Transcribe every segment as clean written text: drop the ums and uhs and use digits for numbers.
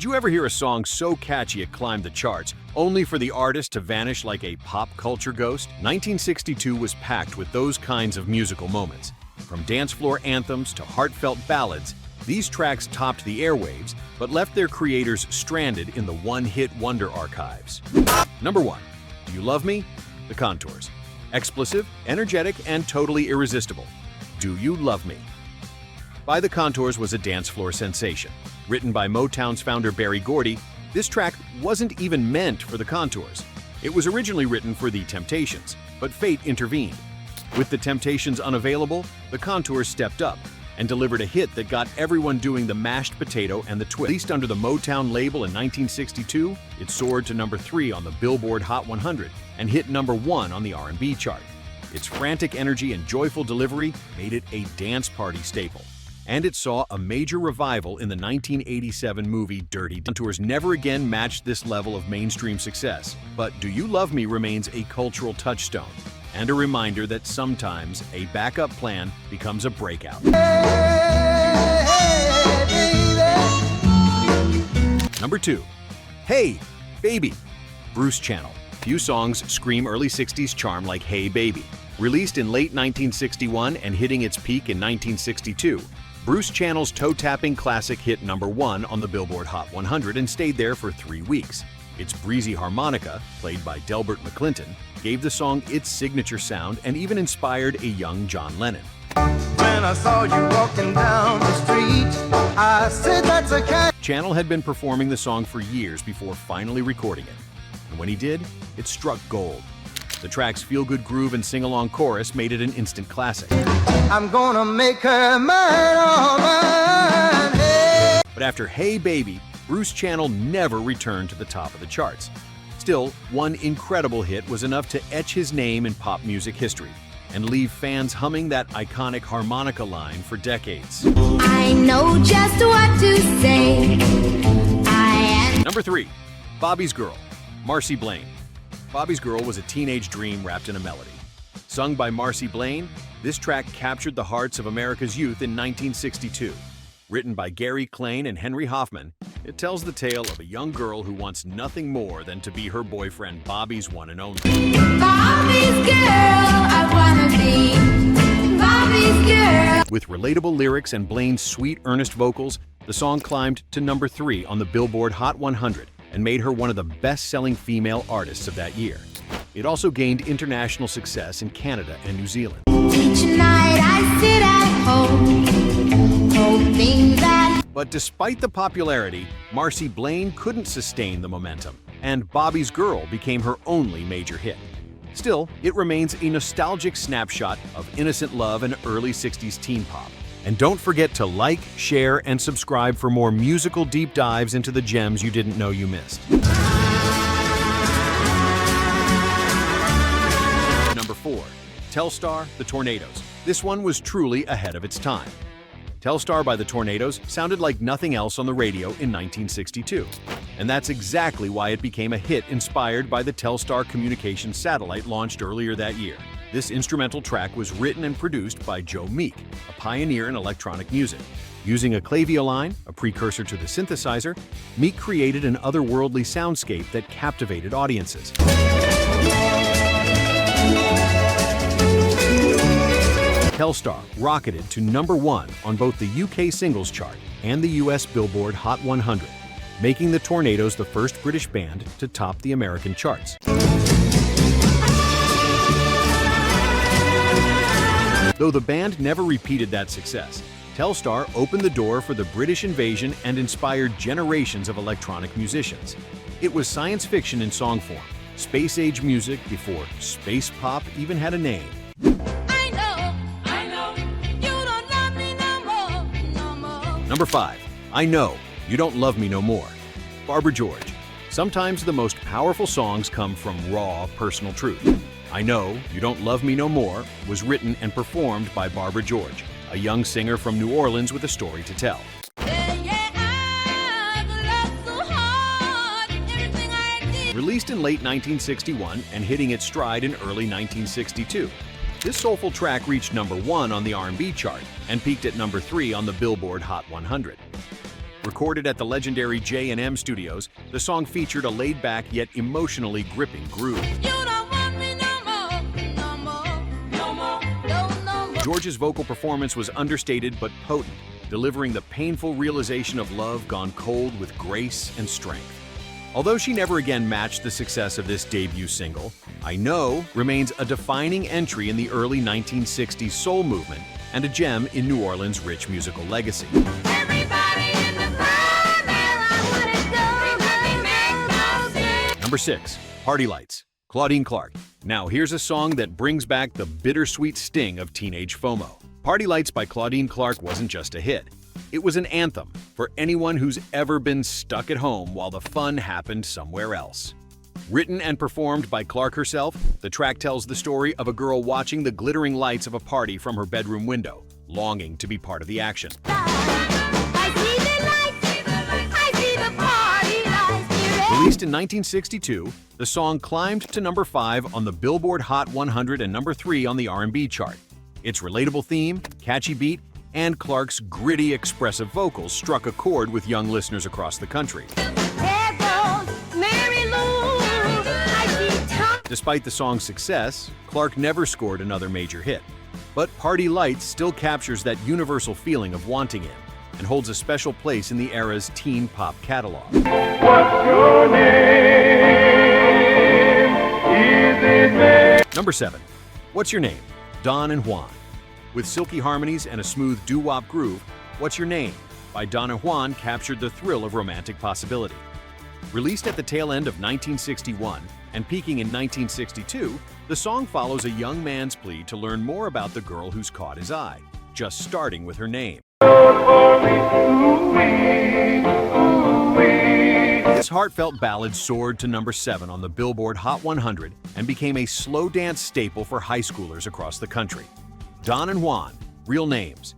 you ever hear a song so catchy it climbed the charts, only for the artist to vanish like a pop culture ghost? 1962 was packed with those kinds of musical moments. From dance floor anthems to heartfelt ballads, these tracks topped the airwaves, but left their creators stranded in the one-hit wonder archives. Number 1. Do You Love Me? The Contours. Explosive, energetic, and totally irresistible. Do You Love Me? By the Contours was a dance floor sensation. Written by Motown's founder Berry Gordy, this track wasn't even meant for the Contours. It was originally written for the Temptations, but fate intervened. With the Temptations unavailable, the Contours stepped up and delivered a hit that got everyone doing the mashed potato and the twist. Released under the Motown label in 1962, it soared to number 3 on the Billboard Hot 100 and hit number 1 on the R&B chart. Its frantic energy and joyful delivery made it a dance party staple. And it saw a major revival in the 1987 movie Dirty Dancing. Contours never again matched this level of mainstream success, but Do You Love Me remains a cultural touchstone and a reminder that sometimes a backup plan becomes a breakout. Number 2. Hey, Baby, Bruce Channel. Few songs scream early 60s charm like Hey Baby. Released in late 1961 and hitting its peak in 1962, Bruce Channel's toe-tapping classic hit number 1 on the Billboard Hot 100 and stayed there for 3 weeks. Its breezy harmonica, played by Delbert McClinton, gave the song its signature sound and even inspired a young John Lennon. When I saw you walking down the street, I said that's a cat. Channel had been performing the song for years before finally recording it. And when he did, it struck gold. The track's feel-good groove and sing-along chorus made it an instant classic. I'm gonna make her mine, all mine, hey. But after Hey Baby, Bruce Channel never returned to the top of the charts. Still, one incredible hit was enough to etch his name in pop music history and leave fans humming that iconic harmonica line for decades. I know just what to say. Number 3. Bobby's Girl, Marcy Blaine. Bobby's Girl was a teenage dream wrapped in a melody. Sung by Marcy Blaine, this track captured the hearts of America's youth in 1962. Written by Gary Klein and Henry Hoffman, it tells the tale of a young girl who wants nothing more than to be her boyfriend Bobby's one and only. Bobby's girl, I wanna be Bobby's girl. With relatable lyrics and Blaine's sweet, earnest vocals, the song climbed to number 3 on the Billboard Hot 100 and made her one of the best-selling female artists of that year. It also gained international success in Canada and New Zealand. Each night I sit at home, hoping that. But despite the popularity, Marcy Blaine couldn't sustain the momentum, and Bobby's Girl became her only major hit. Still, it remains a nostalgic snapshot of innocent love and early 60s teen pop. And don't forget to like, share, and subscribe for more musical deep dives into the gems you didn't know you missed. Number 4. Telstar, The Tornadoes. This one was truly ahead of its time. Telstar by The Tornadoes sounded like nothing else on the radio in 1962. And that's exactly why it became a hit inspired by the Telstar communications satellite launched earlier that year. This instrumental track was written and produced by Joe Meek, a pioneer in electronic music. Using a clavioline, a precursor to the synthesizer, Meek created an otherworldly soundscape that captivated audiences. Telstar rocketed to number 1 on both the UK singles chart and the US Billboard Hot 100, making the Tornadoes the first British band to top the American charts. Though the band never repeated that success, Telstar opened the door for the British invasion and inspired generations of electronic musicians. It was science fiction in song form, space-age music before space pop even had a name. I know, you don't love me no more. Number 5. I Know, You Don't Love Me No More, Barbara George. Sometimes the most powerful songs come from raw, personal truth. I Know, You Don't Love Me No More was written and performed by Barbara George, a young singer from New Orleans with a story to tell. Released in late 1961 and hitting its stride in early 1962, this soulful track reached number 1 on the R&B chart and peaked at number 3 on the Billboard Hot 100. Recorded at the legendary J&M Studios, the song featured a laid-back yet emotionally gripping groove. George's vocal performance was understated but potent, delivering the painful realization of love gone cold with grace and strength. Although she never again matched the success of this debut single, I Know remains a defining entry in the early 1960s soul movement and a gem in New Orleans' rich musical legacy. Number 6. Party Lights, Claudine Clark. Now here's a song that brings back the bittersweet sting of teenage FOMO. Party Lights by Claudine Clark wasn't just a hit. It was an anthem for anyone who's ever been stuck at home while the fun happened somewhere else. Written and performed by Clark herself, the track tells the story of a girl watching the glittering lights of a party from her bedroom window, longing to be part of the action. Released in 1962, the song climbed to number 5 on the Billboard Hot 100 and number 3 on the R&B chart. Its relatable theme, catchy beat, and Clark's gritty, expressive vocals struck a chord with young listeners across the country. Despite the song's success, Clark never scored another major hit. But Party Lights still captures that universal feeling of wanting in and holds a special place in the era's teen pop catalog. What's your name? Is it name? Number 7. What's Your Name? Don and Juan. With silky harmonies and a smooth doo-wop groove, What's Your Name? By Don and Juan captured the thrill of romantic possibility. Released at the tail end of 1961 and peaking in 1962, the song follows a young man's plea to learn more about the girl who's caught his eye, just starting with her name. This heartfelt ballad soared to number 7 on the Billboard Hot 100 and became a slow dance staple for high schoolers across the country. Don and Juan, real names.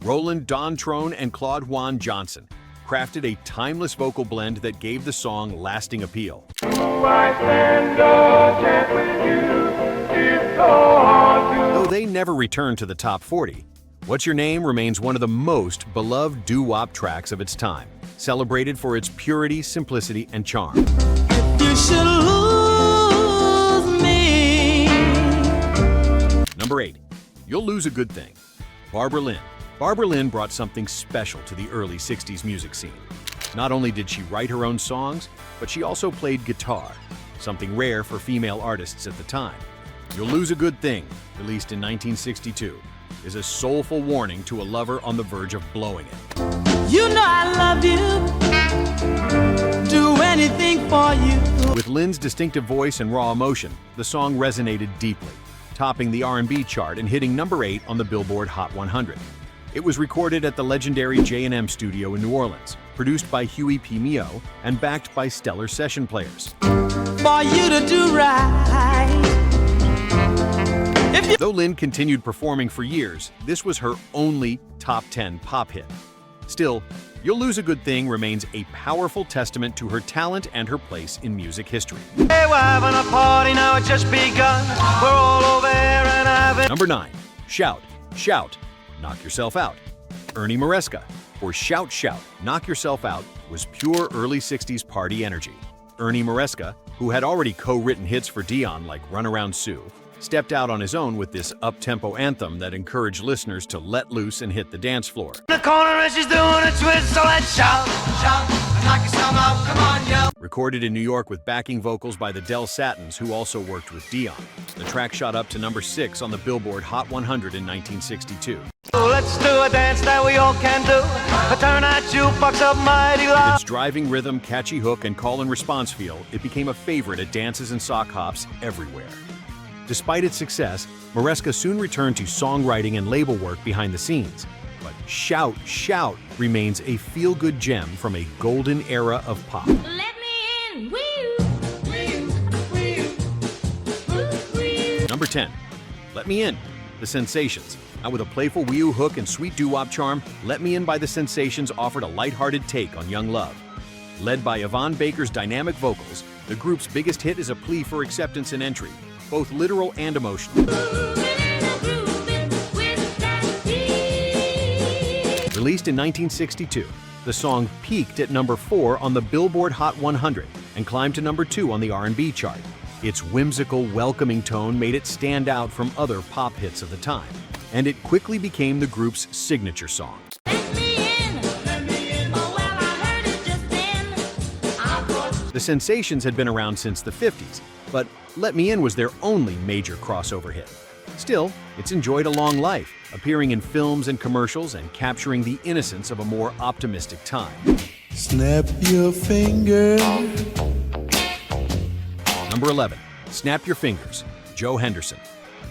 Roland Dontrone and Claude Juan Johnson crafted a timeless vocal blend that gave the song lasting appeal. Though they never returned to the top 40, What's Your Name remains one of the most beloved doo-wop tracks of its time, celebrated for its purity, simplicity, and charm. You should lose me. Number 8. You'll Lose a Good Thing. Barbara Lynn. Barbara Lynn brought something special to the early 60s music scene. Not only did she write her own songs, but she also played guitar, something rare for female artists at the time. You'll Lose a Good Thing, released in 1962, is a soulful warning to a lover on the verge of blowing it. You know I love you. Do anything for you. With Lynn's distinctive voice and raw emotion, the song resonated deeply, topping the R&B chart and hitting number 8 on the Billboard Hot 100. It was recorded at the legendary J&M Studio in New Orleans, produced by Huey P. Meow, and backed by stellar session players. For you to do right. Though Lynn continued performing for years, this was her only top 10 pop hit. Still, You'll Lose a Good Thing remains a powerful testament to her talent and her place in music history. Hey, we're having a party now, it's just begun. We're all over there and having... Number 9. Shout, Shout, Knock Yourself Out. Ernie Maresca, or Shout Shout, Knock Yourself Out, was pure early 60s party energy. Ernie Maresca, who had already co-written hits for Dion like Run Around Sue, stepped out on his own with this up-tempo anthem that encouraged listeners to let loose and hit the dance floor. The corner and she's doing a twist, so let's shout, shout, and knock yourself out, come on, yell. Recorded in New York with backing vocals by the Del Satins, who also worked with Dion, the track shot up to number 6 on the Billboard Hot 100 in 1962. Let's do a dance that we all can do. Turn that jukebox up mighty loud. With its driving rhythm, catchy hook, and call-and-response feel, it became a favorite at dances and sock hops everywhere. Despite its success, Maresca soon returned to songwriting and label work behind the scenes. But Shout, Shout remains a feel-good gem from a golden era of pop. Let me in, wee-oo. Number 10. Let Me In, The Sensations. Now with a playful wee-oo hook and sweet doo-wop charm, Let Me In by The Sensations offered a lighthearted take on young love. Led by Yvonne Baker's dynamic vocals, the group's biggest hit is a plea for acceptance and entry, both literal and emotional. Released in 1962, the song peaked at number 4 on the Billboard Hot 100 and climbed to number 2 on the R&B chart. Its whimsical, welcoming tone made it stand out from other pop hits of the time, and it quickly became the group's signature song. The Sensations had been around since the 50s, but Let Me In was their only major crossover hit. Still, it's enjoyed a long life, appearing in films and commercials and capturing the innocence of a more optimistic time. Snap your finger. Number 11. Snap Your Fingers, Joe Henderson.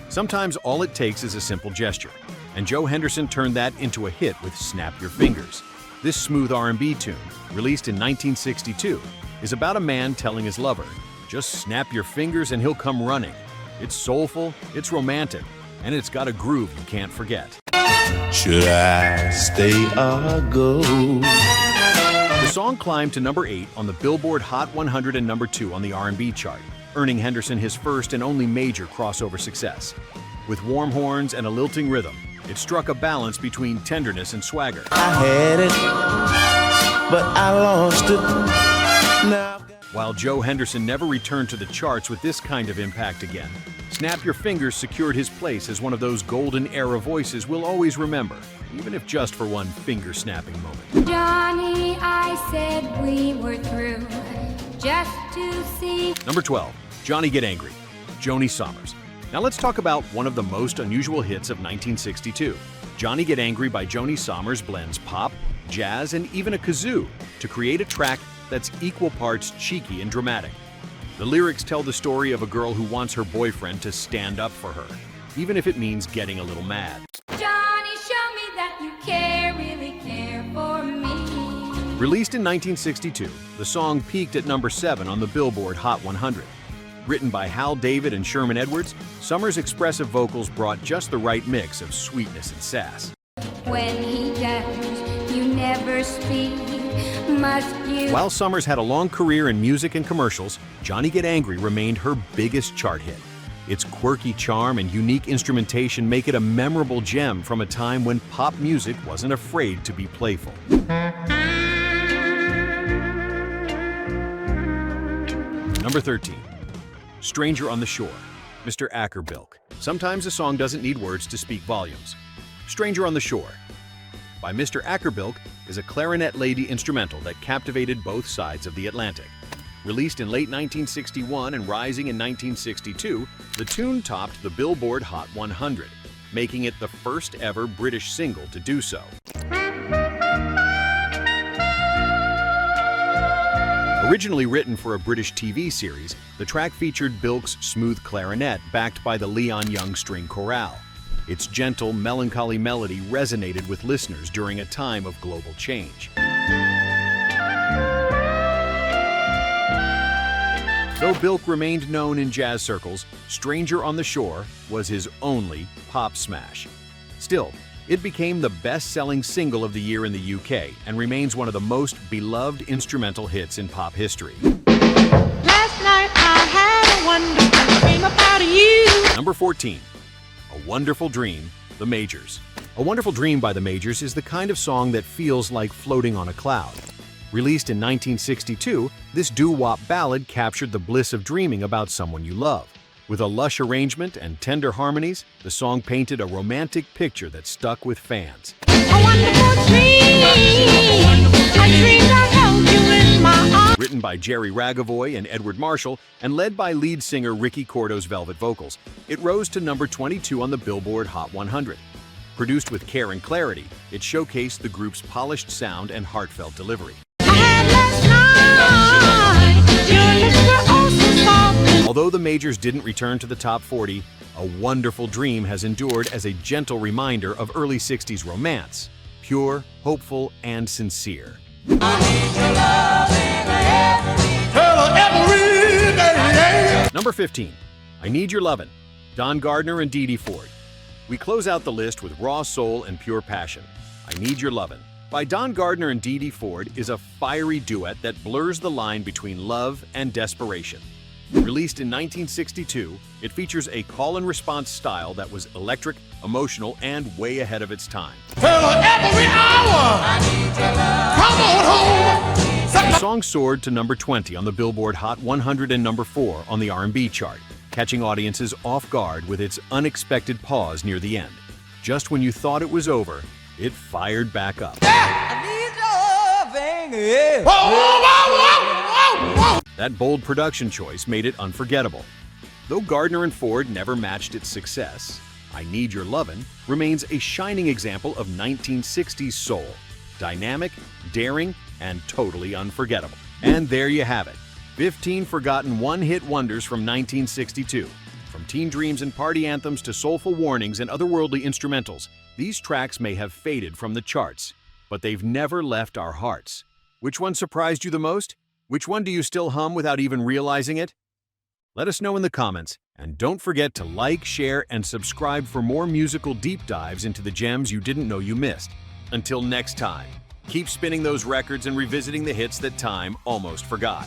Sometimes all it takes is a simple gesture, and Joe Henderson turned that into a hit with Snap Your Fingers. This smooth R&B tune, released in 1962, is about a man telling his lover, "Just snap your fingers and he'll come running." It's soulful, it's romantic, and it's got a groove you can't forget. Should I stay or go? The song climbed to number 8 on the Billboard Hot 100 and number 2 on the R&B chart, earning Henderson his first and only major crossover success. With warm horns and a lilting rhythm, it struck a balance between tenderness and swagger. I had it, but I lost it. Now While Joe Henderson never returned to the charts with this kind of impact again, Snap Your Fingers secured his place as one of those golden era voices we'll always remember, even if just for one finger-snapping moment. Johnny, I said we were through, just to see. Number 12. Johnny Get Angry, Joni Sommers. Now let's talk about one of the most unusual hits of 1962. Johnny Get Angry by Joni Sommers blends pop, jazz, and even a kazoo to create a track that's equal parts cheeky and dramatic. The lyrics tell the story of a girl who wants her boyfriend to stand up for her, even if it means getting a little mad. Johnny, show me that you really care for me. Released in 1962, the song peaked at number 7 on the Billboard Hot 100. Written by Hal David and Sherman Edwards, Sommers' expressive vocals brought just the right mix of sweetness and sass. When he does, you never speak. Must you? While Sommers had a long career in music and commercials, Johnny Get Angry remained her biggest chart hit. Its quirky charm and unique instrumentation make it a memorable gem from a time when pop music wasn't afraid to be playful. Number 13. Stranger on the Shore, Mr. Ackerbilk. Sometimes a song doesn't need words to speak volumes. Stranger on the Shore by Mr. Ackerbilk is a clarinet-lady instrumental that captivated both sides of the Atlantic. Released in late 1961 and rising in 1962, the tune topped the Billboard Hot 100, making it the first ever British single to do so. Originally written for a British TV series, the track featured Bilk's smooth clarinet backed by the Leon Young String Chorale. Its gentle, melancholy melody resonated with listeners during a time of global change. Though Bilk remained known in jazz circles, Stranger on the Shore was his only pop smash. Still, it became the best-selling single of the year in the UK and remains one of the most beloved instrumental hits in pop history. Last night I had a wonderful dream about you. Number 14. A Wonderful Dream, The Majors. A Wonderful Dream by The Majors is the kind of song that feels like floating on a cloud. Released in 1962, this doo-wop ballad captured the bliss of dreaming about someone you love. With a lush arrangement and tender harmonies, the song painted a romantic picture that stuck with fans. A wonderful dream. I dreamed I held you in my arms. Written by Jerry Ragavoy and Edward Marshall and led by lead singer Ricky Cordo's velvet vocals, it rose to number 22 on the Billboard Hot 100. Produced with care and clarity, it showcased the group's polished sound and heartfelt delivery. Although The Majors didn't return to the top 40, A Wonderful Dream has endured as a gentle reminder of early 60s romance, pure, hopeful, and sincere. Number 15. I Need Your Lovin', Don Gardner and Dee Dee Ford. We close out the list with raw soul and pure passion. I Need Your Lovin' by Don Gardner and Dee Dee Ford is a fiery duet that blurs the line between love and desperation. Released in 1962, it features a call-and-response style that was electric, emotional, and way ahead of its time. Every hour. I need your love. come on home. The song soared to number 20 on the Billboard Hot 100 and number 4 on the R&B chart, catching audiences off guard with its unexpected pause near the end. Just when you thought it was over, it fired back up. That bold production choice made it unforgettable. Though Gardner and Ford never matched its success, I Need Your Lovin' remains a shining example of 1960s soul. Dynamic, daring, and totally unforgettable. And there you have it. 15 forgotten one-hit wonders from 1962. From teen dreams and party anthems to soulful warnings and otherworldly instrumentals, these tracks may have faded from the charts, but they've never left our hearts. Which one surprised you the most? Which one do you still hum without even realizing it? Let us know in the comments, and don't forget to like, share, and subscribe for more musical deep dives into the gems you didn't know you missed. Until next time, keep spinning those records and revisiting the hits that time almost forgot.